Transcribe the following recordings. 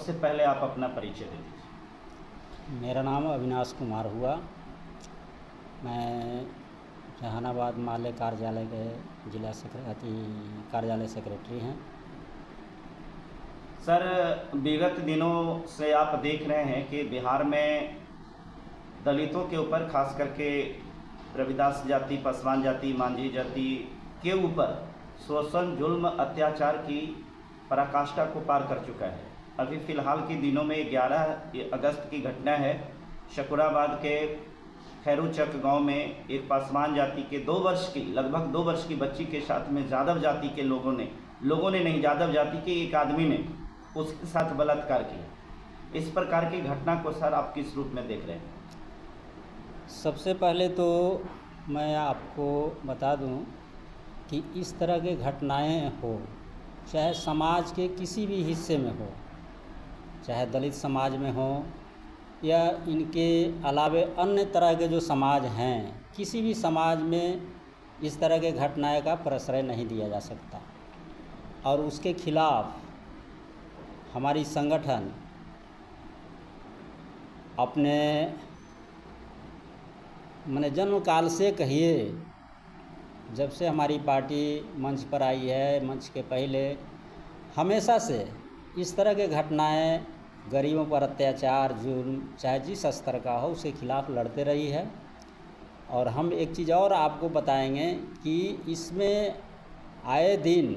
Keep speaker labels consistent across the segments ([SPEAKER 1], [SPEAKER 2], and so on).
[SPEAKER 1] सबसे पहले आप अपना परिचय दे दीजिए।
[SPEAKER 2] मेरा नाम अविनाश कुमार हुआ। मैं जहानाबाद माले कार्यालय के जिला कार्यालय सेक्रेटरी हैं।
[SPEAKER 1] सर, विगत दिनों से आप देख रहे हैं कि बिहार में दलितों के ऊपर, खास करके रविदास जाति, पासवान जाति, मांझी जाति के ऊपर शोषण, जुल्म, अत्याचार की पराकाष्ठा को पार कर चुका है। अभी फ़िलहाल के दिनों में 11 अगस्त की घटना है। शकुराबाद के खैरूचक गांव में एक पासवान जाति के लगभग 2 वर्ष की बच्ची के साथ में यादव जाति के यादव जाति के एक आदमी ने उसके साथ बलात्कार किया। इस प्रकार की घटना को सर आप किस रूप में देख रहे हैं?
[SPEAKER 2] सबसे पहले तो मैं आपको बता दूं कि इस तरह के घटनाएं हो, चाहे समाज के किसी भी हिस्से में हो, चाहे दलित समाज में हो या इनके अलावे अन्य तरह के जो समाज हैं, किसी भी समाज में इस तरह के घटनाएं का प्रश्रय नहीं दिया जा सकता। और उसके खिलाफ हमारी संगठन अपने जन्म काल से कहिए, जब से हमारी पार्टी मंच पर आई है, मंच के पहले हमेशा से इस तरह के घटनाएं, गरीबों पर अत्याचार, जुल्म, चाहे जिस स्तर का हो, उसके खिलाफ लड़ते रही है। और हम एक चीज़ और आपको बताएंगे कि इसमें आए दिन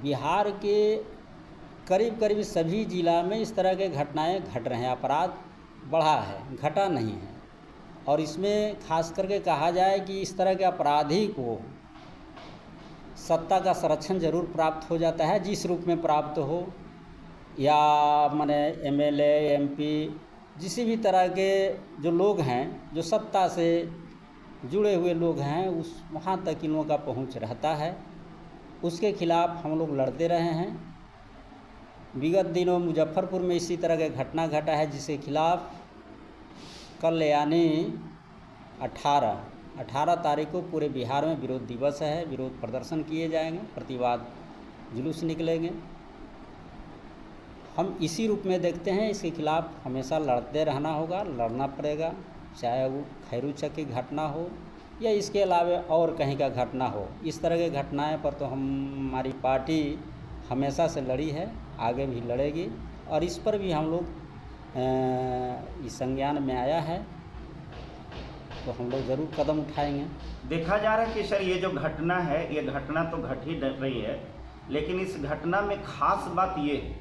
[SPEAKER 2] बिहार के करीब सभी जिला में इस तरह के घटनाएं घट रहे हैं। अपराध बढ़ा है, घटा नहीं है। और इसमें खास करके कहा जाए कि इस तरह के अपराधी को सत्ता का संरक्षण जरूर प्राप्त हो जाता है, जिस रूप में प्राप्त हो, या एमएलए, एमपी, जिस भी तरह के जो लोग हैं, जो सत्ता से जुड़े हुए लोग हैं, वहाँ तक इन लोगों का पहुँच रहता है। उसके खिलाफ हम लोग लड़ते रहे हैं। विगत दिनों मुजफ्फरपुर में इसी तरह का घटना घटा है, जिसके खिलाफ कल यानी 18 तारीख को पूरे बिहार में विरोध दिवस है। विरोध प्रदर्शन किए जाएंगे, प्रतिवाद जुलूस निकलेंगे। हम इसी रूप में देखते हैं, इसके खिलाफ हमेशा लड़ते रहना होगा, लड़ना पड़ेगा, चाहे वो खैरूचक की घटना हो या इसके अलावा और कहीं का घटना हो। इस तरह के घटनाएं पर तो हमारी पार्टी हमेशा से लड़ी है, आगे भी लड़ेगी। और इस पर भी हम लोग इस संज्ञान में आया है, तो हम लोग ज़रूर कदम उठाएंगे।
[SPEAKER 1] देखा जा रहा है कि सर, ये जो घटना है, ये घटना तो घट ही रही है, लेकिन इस घटना में खास बात ये है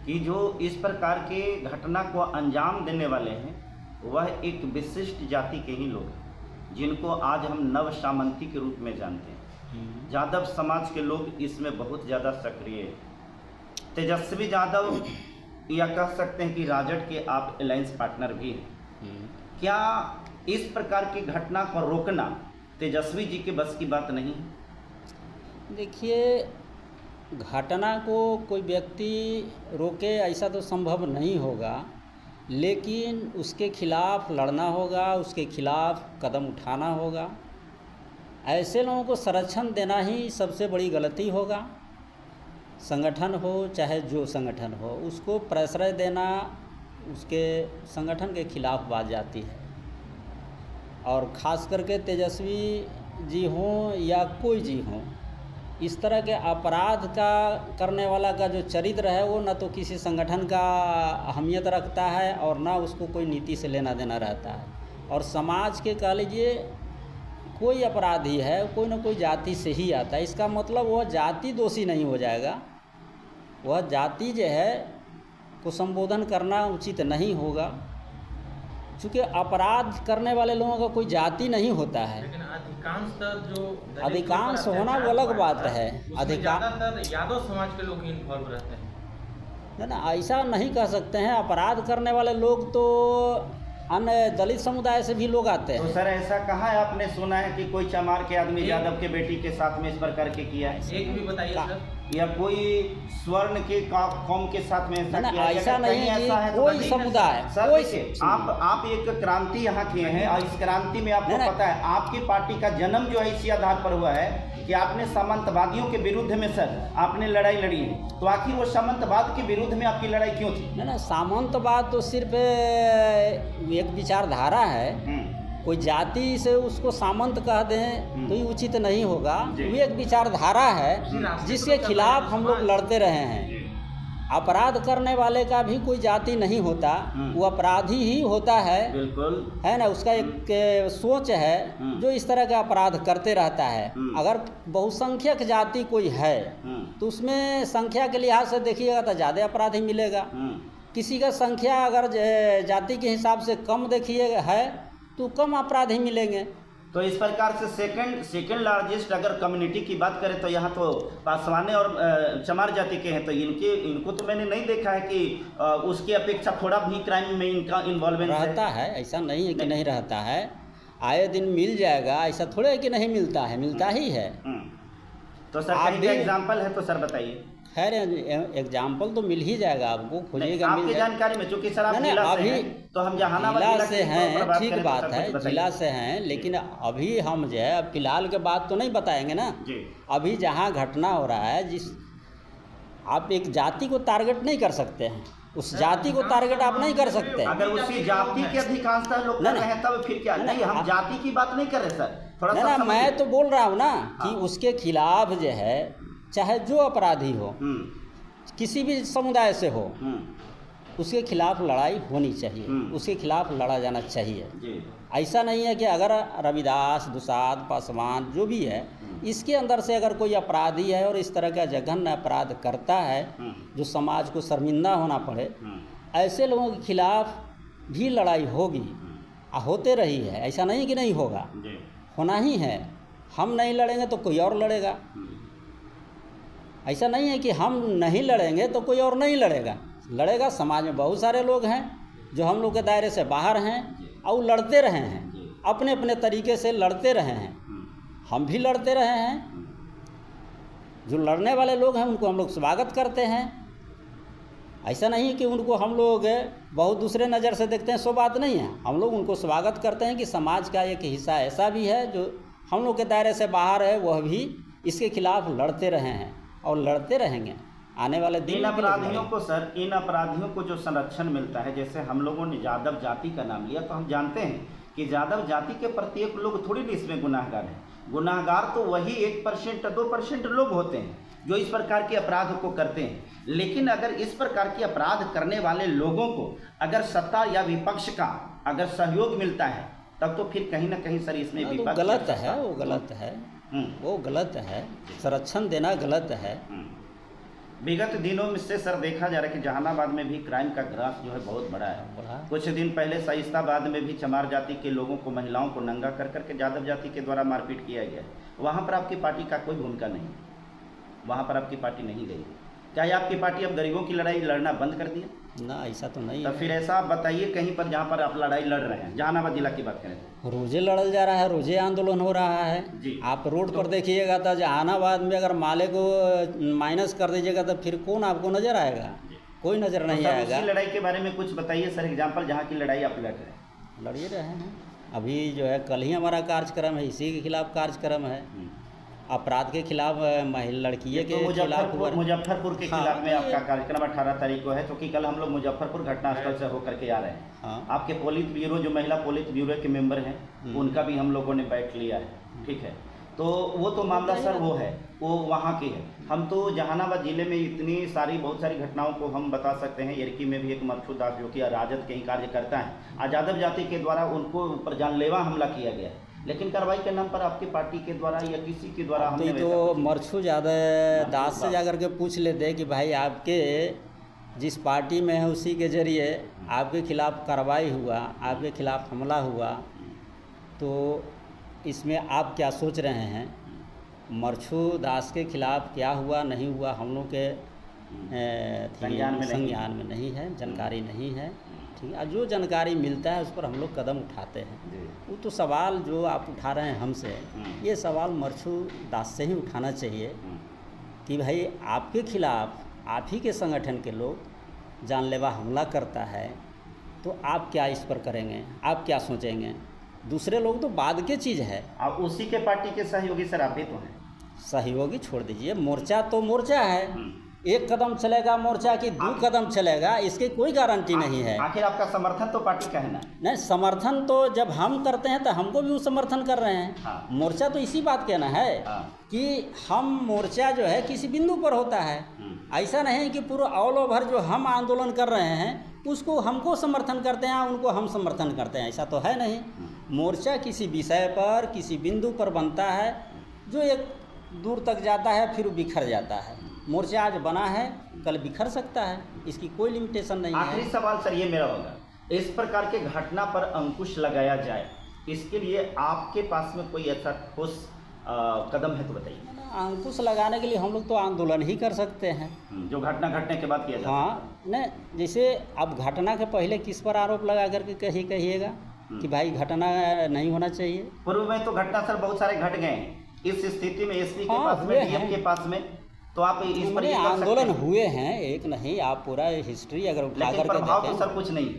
[SPEAKER 1] कि जो इस प्रकार के घटना को अंजाम देने वाले हैं, वह एक विशिष्ट जाति के ही लोग हैं, जिनको आज हम नव सामंती के रूप में जानते हैं। यादव समाज के लोग इसमें बहुत ज़्यादा सक्रिय हैं। तेजस्वी यादव, या कह सकते हैं कि राजद के आप अलायंस पार्टनर भी हैं। क्या इस प्रकार की घटना को रोकना तेजस्वी जी के बस की बात नहीं है?
[SPEAKER 2] देखिए, घटना को कोई व्यक्ति रोके ऐसा तो संभव नहीं होगा, लेकिन उसके खिलाफ लड़ना होगा, उसके खिलाफ कदम उठाना होगा। ऐसे लोगों को संरक्षण देना ही सबसे बड़ी गलती होगा। संगठन हो चाहे जो संगठन हो, उसको प्रश्रय देना उसके संगठन के खिलाफ बात जाती है। और ख़ास करके तेजस्वी जी हों या कोई जी हों, इस तरह के अपराध का करने वाला का जो चरित्र है, वो ना तो किसी संगठन का अहमियत रखता है और ना उसको कोई नीति से लेना देना रहता है। और समाज के कह लीजिए, कोई अपराधी है, कोई ना कोई जाति से ही आता है। इसका मतलब वह जाति दोषी नहीं हो जाएगा, वह जाति जो है को संबोधन करना उचित नहीं होगा, क्योंकि अपराध करने वाले लोगों का कोई जाति नहीं होता है।
[SPEAKER 3] लेकिन
[SPEAKER 2] अधिकांश होना वो अलग बात है।
[SPEAKER 3] ज़्यादातर यादव समाज के लोग इन्वॉल्व रहते हैं।
[SPEAKER 2] ना, ऐसा नहीं कह सकते हैं। अपराध करने वाले लोग तो अन्य दलित समुदाय से भी लोग आते
[SPEAKER 1] तो
[SPEAKER 2] हैं।
[SPEAKER 1] सर ऐसा कहाँ है आपने सुना है कि कोई चमार के आदमी यादव के बेटी के साथ में इस प्रकार के किया है,
[SPEAKER 3] एक भी बताइए
[SPEAKER 2] का-
[SPEAKER 3] सर।
[SPEAKER 1] या कोई स्वर्ण के कौम के साथ में ऐसा
[SPEAKER 2] ना,
[SPEAKER 1] किया है?
[SPEAKER 2] ऐसा
[SPEAKER 1] अगर
[SPEAKER 2] नहीं
[SPEAKER 1] कहीं
[SPEAKER 2] है
[SPEAKER 1] ऐसा है
[SPEAKER 2] कि
[SPEAKER 1] तो
[SPEAKER 2] कोई
[SPEAKER 1] बताइए।
[SPEAKER 2] समुदाय
[SPEAKER 1] सर
[SPEAKER 2] कोई
[SPEAKER 1] देखिए, आप एक क्रांति यहाँ किए हैं और इस क्रांति में आपको
[SPEAKER 2] नहीं, नहीं।
[SPEAKER 1] पता है आपकी पार्टी का जन्म जो है इसी आधार पर हुआ है कि आपने सामंतवादियों के विरुद्ध में सर आपने लड़ाई लड़ी है। तो आखिर वो सामंतवाद के विरुद्ध में आपकी लड़ाई क्यों थी?
[SPEAKER 2] ना सामंतवाद तो सिर्फ एक विचारधारा है। कोई जाति से उसको सामंत कह दें तो ये उचित नहीं होगा।
[SPEAKER 1] जी।
[SPEAKER 2] वो एक विचारधारा है जिसके खिलाफ हम लोग लड़ते रहे हैं। अपराध करने वाले का भी कोई जाति नहीं होता, वो अपराधी ही होता है,
[SPEAKER 1] बिल्कुल
[SPEAKER 2] है ना। उसका एक सोच है जो इस तरह का अपराध करते रहता है। अगर बहुसंख्यक जाति कोई है तो उसमें संख्या के लिहाज से देखिएगा तो ज़्यादा अपराधी मिलेगा। किसी का संख्या अगर जाति के हिसाब से कम देखिएगा है तो कम अपराधी मिलेंगे।
[SPEAKER 1] तो इस प्रकार से सेकंड लार्जेस्ट अगर कम्युनिटी की बात करें तो यहाँ तो पासवाने और चमार जाति के हैं, तो इनको तो मैंने नहीं देखा है कि उसकी अपेक्षा थोड़ा भी क्राइम में इनका इन्वॉल्वमेंट
[SPEAKER 2] रहता है। ऐसा नहीं है कि नहीं रहता है, आए दिन मिल जाएगा। ऐसा थोड़ा है कि नहीं मिलता है, मिलता ही है।
[SPEAKER 1] तो सर
[SPEAKER 2] आप
[SPEAKER 1] कहीं का
[SPEAKER 2] भी-
[SPEAKER 1] एग्जाम्पल है तो सर बताइए।
[SPEAKER 2] खैर एग्जाम्पल तो मिल ही जाएगा, आपको खोजिएगा मिल
[SPEAKER 1] आपकी
[SPEAKER 2] जाएगा।
[SPEAKER 1] जानकारी में, चूंकि सर आप
[SPEAKER 2] नहीं,
[SPEAKER 1] जिला से
[SPEAKER 2] अभी
[SPEAKER 1] हैं, तो हम जहानाबाद
[SPEAKER 2] जिला
[SPEAKER 1] जिला
[SPEAKER 2] से
[SPEAKER 1] के तौर पर
[SPEAKER 2] हैं,
[SPEAKER 1] बात
[SPEAKER 2] ठीक
[SPEAKER 1] करें तो
[SPEAKER 2] बात
[SPEAKER 1] सर
[SPEAKER 2] है,
[SPEAKER 1] कुछ बताइए।
[SPEAKER 2] जिला से हैं, लेकिन अभी हम जो है अब फिलहाल के बात तो नहीं बताएंगे ना।
[SPEAKER 1] जी
[SPEAKER 2] अभी जहाँ घटना हो रहा है, जिस आप एक जाति को टारगेट नहीं कर सकते हैं, उस जाति को टारगेट आप नहीं कर सकते।
[SPEAKER 1] अगर उसी जाति के अधिकांशतः लोग कर
[SPEAKER 2] नहीं,
[SPEAKER 1] रहे हैं तब फिर क्या? नहीं, हम जाति की बात नहीं कर रहे सर, थोड़ा
[SPEAKER 2] नहीं
[SPEAKER 1] सा
[SPEAKER 2] ना,
[SPEAKER 1] समझिए।
[SPEAKER 2] मैं तो बोल रहा हूँ ना कि
[SPEAKER 1] हाँ।
[SPEAKER 2] उसके खिलाफ जो है, चाहे जो अपराधी हो, किसी भी समुदाय से हो, उसके खिलाफ लड़ाई होनी चाहिए, उसके खिलाफ लड़ा जाना चाहिए।
[SPEAKER 1] जी
[SPEAKER 2] ऐसा नहीं है कि अगर रविदास, दुसाध, पासवान जो भी है, इसके अंदर से अगर कोई अपराधी है और इस तरह का जघन्य अपराध करता है जो समाज को शर्मिंदा होना पड़े, ऐसे लोगों के खिलाफ भी लड़ाई होगी और होते रही है। ऐसा नहीं कि नहीं होगा,
[SPEAKER 1] जी
[SPEAKER 2] होना ही है। हम नहीं लड़ेंगे तो कोई और लड़ेगा। ऐसा नहीं है कि हम नहीं लड़ेंगे तो कोई और नहीं लड़ेगा, लड़ेगा। समाज में बहुत सारे लोग हैं जो हम लोग के दायरे से बाहर हैं और लड़ते रहे हैं, अपने अपने तरीके से लड़ते रहे हैं। हम भी लड़ते रहे हैं। जो लड़ने वाले लोग हैं उनको हम लोग स्वागत करते हैं। ऐसा नहीं कि उनको हम लोग बहुत दूसरे नज़र से देखते हैं, सो बात नहीं है। हम लोग उनको स्वागत करते हैं कि समाज का एक हिस्सा ऐसा भी है जो हम लोग के दायरे से बाहर है, वह भी इसके खिलाफ लड़ते रहे हैं और लड़ते रहेंगे आने वाले दिन
[SPEAKER 1] इन
[SPEAKER 2] में भी लोग
[SPEAKER 1] अपराधियों को सर, इन अपराधियों को जो संरक्षण मिलता है, जैसे हम लोगों ने यादव जाति का नाम लिया, तो हम जानते हैं कि यादव जाति के प्रत्येक लोग थोड़ी भी इसमें गुनाहगार हैं। गुनाहगार तो वही 1% 2% लोग होते हैं जो इस प्रकार के अपराध को करते हैं। लेकिन अगर इस प्रकार के अपराध करने वाले लोगों को अगर सत्ता या विपक्ष का अगर सहयोग मिलता है, तब तो फिर कहीं ना कहीं सर इसमें
[SPEAKER 2] तो
[SPEAKER 1] विपक्ष
[SPEAKER 2] गलत है, वो गलत है, वो गलत है। संरक्षण देना गलत है।
[SPEAKER 1] विगत दिनों में से सर देखा जा रहा है कि जहानाबाद में भी क्राइम का ग्राफ जो है बहुत बड़ा है। कुछ दिन पहले शाइस्ताबाद में भी चमार जाति के लोगों को, महिलाओं को नंगा कर करके यादव जाति के द्वारा मारपीट किया गया। वहाँ पर आपकी पार्टी का कोई भूमिका नहीं, वहाँ पर आपकी पार्टी नहीं गई। क्या ये आपकी पार्टी अब गरीबों की लड़ाई लड़ना बंद कर दिया?
[SPEAKER 2] ना, ऐसा तो नहीं
[SPEAKER 1] तो
[SPEAKER 2] है।
[SPEAKER 1] फिर ऐसा आप बताइए कहीं पर जहाँ पर आप लड़ाई लड़ रहे हैं, जहानाबाद जिला की बात करें तो।
[SPEAKER 2] रोजे लड़ल जा रहा है, रोजे आंदोलन हो रहा है।
[SPEAKER 1] जी।
[SPEAKER 2] आप रोड पर देखिएगा तो जहानाबाद में अगर माले को माइनस कर दीजिएगा तो फिर कौन आपको नज़र आएगा? कोई नज़र नहीं
[SPEAKER 1] तो सर,
[SPEAKER 2] आएगा।
[SPEAKER 1] उसी लड़ाई के बारे में कुछ बताइए सर, एग्जाम्पल जहाँ की लड़ाई आप लड़ रहे हैं।
[SPEAKER 2] लड़िए रहे हैं। अभी जो है कल ही हमारा कार्यक्रम है, इसी के खिलाफ कार्यक्रम है, अपराध के खिलाफ, महिला लड़कियों के खिलाफ।
[SPEAKER 1] मुजफ्फरपुर के
[SPEAKER 2] हाँ,
[SPEAKER 1] खिलाफ में
[SPEAKER 2] तो
[SPEAKER 1] आपका कार्यक्रम 18 तारीख को है, क्योंकि कल हम लोग मुजफ्फरपुर घटनास्थल से होकर के आ रहे हैं।
[SPEAKER 2] हाँ।
[SPEAKER 1] आपके पोलित ब्यूरो, जो महिला पोलित ब्यूरो के मेंबर हैं, उनका भी हम लोगों ने बैठ लिया है, ठीक है। तो वो तो मामला सर वो है, वो वहाँ की है। हम तो जहानाबाद जिले में इतनी सारी बहुत सारी घटनाओं को हम बता सकते हैं। एरकी में भी एक मरछू दास जो कि राजद के ही कार्य करता है, यादव जाति के द्वारा उनको ऊपर जानलेवा हमला किया गया, लेकिन कार्रवाई के नाम पर आपकी पार्टी के द्वारा या किसी के द्वारा हमने
[SPEAKER 2] तो मरछू ज़्यादा दास से जाकर के पूछ लेते कि भाई आपके जिस पार्टी में है उसी के जरिए आपके खिलाफ कार्रवाई हुआ, आपके खिलाफ हमला हुआ, तो इसमें आप क्या सोच रहे हैं? मरछू दास के खिलाफ क्या हुआ नहीं हुआ हम लोग के संज्ञान में नहीं है, जानकारी नहीं है, ठीक है, जो जानकारी मिलता है उस पर हम लोग कदम उठाते हैं।
[SPEAKER 1] जी।
[SPEAKER 2] वो तो सवाल जो आप उठा रहे हैं हमसे, ये सवाल मरछू दास से ही उठाना चाहिए कि भाई आपके खिलाफ आप ही के संगठन के लोग जानलेवा हमला करता है, तो आप क्या इस पर करेंगे, आप क्या सोचेंगे? दूसरे लोग तो बाद की चीज़ है।
[SPEAKER 1] आप उसी के पार्टी के सहयोगी सर, आप भी तो हैं।
[SPEAKER 2] सहयोगी छोड़ दीजिए, मोर्चा तो मोर्चा है। एक कदम चलेगा मोर्चा कि दो कदम चलेगा, इसकी कोई गारंटी नहीं है।
[SPEAKER 1] आखिर आपका समर्थन तो पार्टी का है ना?
[SPEAKER 2] नहीं, समर्थन तो जब हम करते हैं तो हमको भी वो समर्थन कर रहे हैं।
[SPEAKER 1] हाँ।
[SPEAKER 2] मोर्चा तो इसी बात कहना है
[SPEAKER 1] हाँ।
[SPEAKER 2] कि हम मोर्चा जो है किसी बिंदु पर होता है। ऐसा नहीं कि पूरा ऑल ओवर जो हम आंदोलन कर रहे हैं उसको हमको समर्थन करते हैं, उनको हम समर्थन करते हैं, ऐसा तो है नहीं। मोर्चा किसी विषय पर, किसी बिंदु पर बनता है जो एक दूर तक जाता है, फिर बिखर जाता है। मोर्चा आज बना है, कल बिखर सकता है, इसकी कोई लिमिटेशन नहीं है।
[SPEAKER 1] आखिरी सवाल सर ये मेरा होगा, इस प्रकार के घटना पर अंकुश लगाया जाए, इसके लिए आपके पास में कोई ऐसा ठोस कदम है तो बताइए।
[SPEAKER 2] अंकुश लगाने के लिए हम लोग तो आंदोलन ही कर सकते हैं,
[SPEAKER 1] जो घटना घटने के बाद किया जाता है।
[SPEAKER 2] हाँ। नहीं, जैसे अब घटना के पहले किस पर आरोप लगा करके कहिएगा कि भाई घटना नहीं होना चाहिए।
[SPEAKER 1] पूर्व में तो घटना सर बहुत सारे घट गए हैं, इस स्थिति में एसपी के
[SPEAKER 2] हाँ,
[SPEAKER 1] पास में, डीएम के पास में, तो आप इस पर ये कर सकते
[SPEAKER 2] आंदोलन
[SPEAKER 1] हैं।
[SPEAKER 2] हुए हैं, एक नहीं, आप पूरा हिस्ट्री अगर उठा
[SPEAKER 1] लेकिन
[SPEAKER 2] करके
[SPEAKER 1] प्रभाव तो
[SPEAKER 2] देखें,
[SPEAKER 1] सर कुछ नहीं।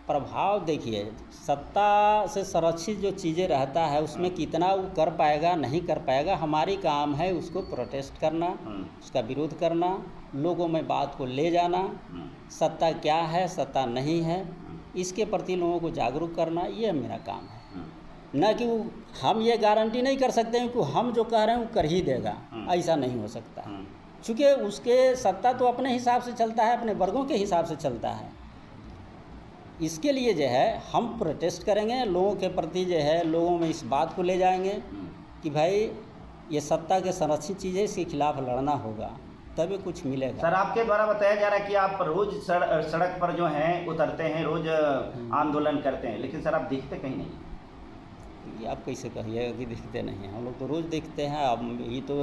[SPEAKER 2] प्रभाव देखिए, सत्ता से संरक्षित जो चीज़ें रहता है उसमें कितना वो कर पाएगा नहीं कर पाएगा, हमारी काम है उसको प्रोटेस्ट करना, उसका विरोध करना, लोगों में बात को ले जाना, सत्ता क्या है सत्ता नहीं है, इसके प्रति लोगों को जागरूक करना, ये मेरा काम है। न कि वो हम ये गारंटी नहीं कर सकते हैं कि हम जो कह रहे हैं वो कर ही देगा, ऐसा नहीं हो सकता। चूँकि उसके सत्ता तो अपने हिसाब से चलता है, अपने वर्गों के हिसाब से चलता है। इसके लिए जो है हम प्रोटेस्ट करेंगे, लोगों के प्रति जो है लोगों में इस बात को ले जाएंगे कि भाई ये सत्ता के संरक्षित चीज़ है, इसके खिलाफ लड़ना होगा, तभी कुछ मिलेगा।
[SPEAKER 1] सर आपके द्वारा बताया जा रहा है कि आप रोज सड़क पर जो हैं उतरते हैं, रोज आंदोलन करते हैं, लेकिन सर आप दिखते कहीं नहीं।
[SPEAKER 2] ये आप कैसे कहिएगा कि दिखते नहीं हैं? हम लोग तो रोज़ दिखते हैं। अब ये तो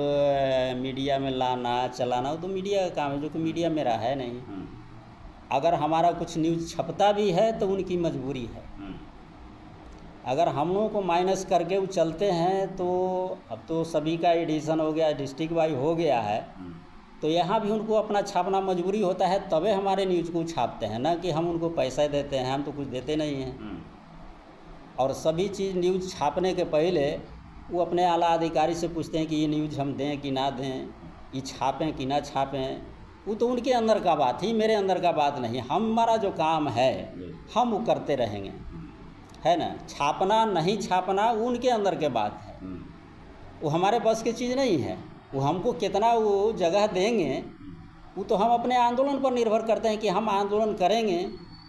[SPEAKER 2] मीडिया में लाना चलाना वो तो मीडिया का काम है, जो कि मीडिया मेरा है नहीं। अगर हमारा कुछ न्यूज़ छपता भी है तो उनकी मजबूरी है। अगर हम लोगों को माइनस करके वो चलते हैं तो अब तो सभी का एडिशन हो गया, डिस्ट्रिक्ट वाइज हो गया है, तो यहाँ भी उनको अपना छापना मजबूरी होता है, तबे हमारे न्यूज़ को छापते हैं, ना कि हम उनको पैसा देते हैं, हम तो कुछ देते नहीं हैं। और सभी चीज़ न्यूज़ छापने के पहले वो अपने आला अधिकारी से पूछते हैं कि ये न्यूज़ हम दें कि ना दें, ये छापें कि ना छापें। वो तो उनके अंदर का बात ही, मेरे अंदर का बात नहीं। हमारा जो काम है हम वो करते रहेंगे, है ना। छापना नहीं छापना वो उनके अंदर के बात है, वो हमारे बस की चीज़ नहीं है। वो हमको कितना वो जगह देंगे वो तो हम अपने आंदोलन पर निर्भर करते हैं कि हम आंदोलन करेंगे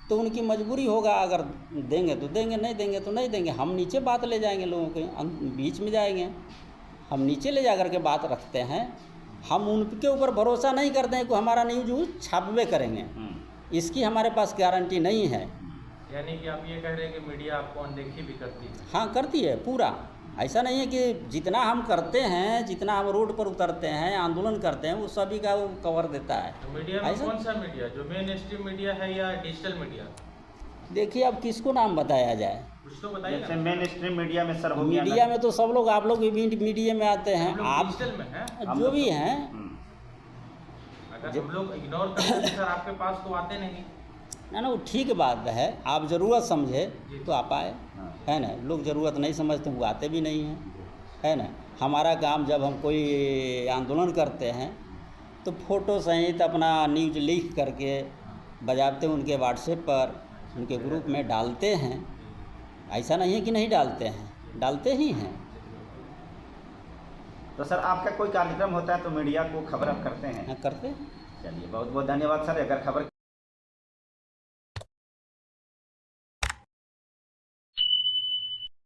[SPEAKER 2] तो उनकी मजबूरी होगा, अगर देंगे तो देंगे, नहीं देंगे तो नहीं देंगे। हम नीचे बात ले जाएंगे, लोगों के बीच में जाएंगे, हम नीचे ले जा कर के बात रखते हैं। हम उनके ऊपर भरोसा नहीं करते हैं कि हमारा न्यूज़ छापवे करेंगे, इसकी हमारे पास गारंटी नहीं है।
[SPEAKER 3] यानी कि आप ये कह रहे हैं कि मीडिया आपको अनदेखी भी करती है?
[SPEAKER 2] हाँ, करती है पूरा। ऐसा नहीं है कि जितना हम करते हैं, जितना हम रोड पर उतरते हैं, आंदोलन करते हैं, वो सभी का वो कवर देता है।
[SPEAKER 3] तो मीडिया में कौन सा मीडिया, जो मेन स्ट्रीम मीडिया है या डिजिटल मीडिया?
[SPEAKER 2] देखिए अब किसको नाम बताया जाए,
[SPEAKER 3] कुछ तो बताइए।
[SPEAKER 1] जैसे मेन स्ट्रीम मीडिया में सर हो गया,
[SPEAKER 2] मीडिया में तो सब लोग, आप लोग भी मीडिया में आते हैं, आप
[SPEAKER 3] डिजिटल में हैं
[SPEAKER 2] जो भी हैं।
[SPEAKER 3] अगर हम लोग इग्नोर करते हैं सर, आपके पास तो आते नहीं।
[SPEAKER 2] ना वो ठीक बात है, आप ज़रूरत समझे तो आप आए, है ना। लोग ज़रूरत नहीं समझते वो आते भी नहीं हैं, है ना। हमारा काम जब हम कोई आंदोलन करते हैं तो फ़ोटो सहित अपना न्यूज़ लिख करके बजाते उनके व्हाट्सएप पर, उनके ग्रुप में डालते हैं। ऐसा नहीं है कि नहीं डालते हैं, डालते ही हैं।
[SPEAKER 1] तो सर आपका कोई कार्यक्रम होता है तो मीडिया को खबर आप करते हैं?
[SPEAKER 2] हाँ, करते हैं।
[SPEAKER 1] चलिए बहुत बहुत धन्यवाद सर। अगर खबर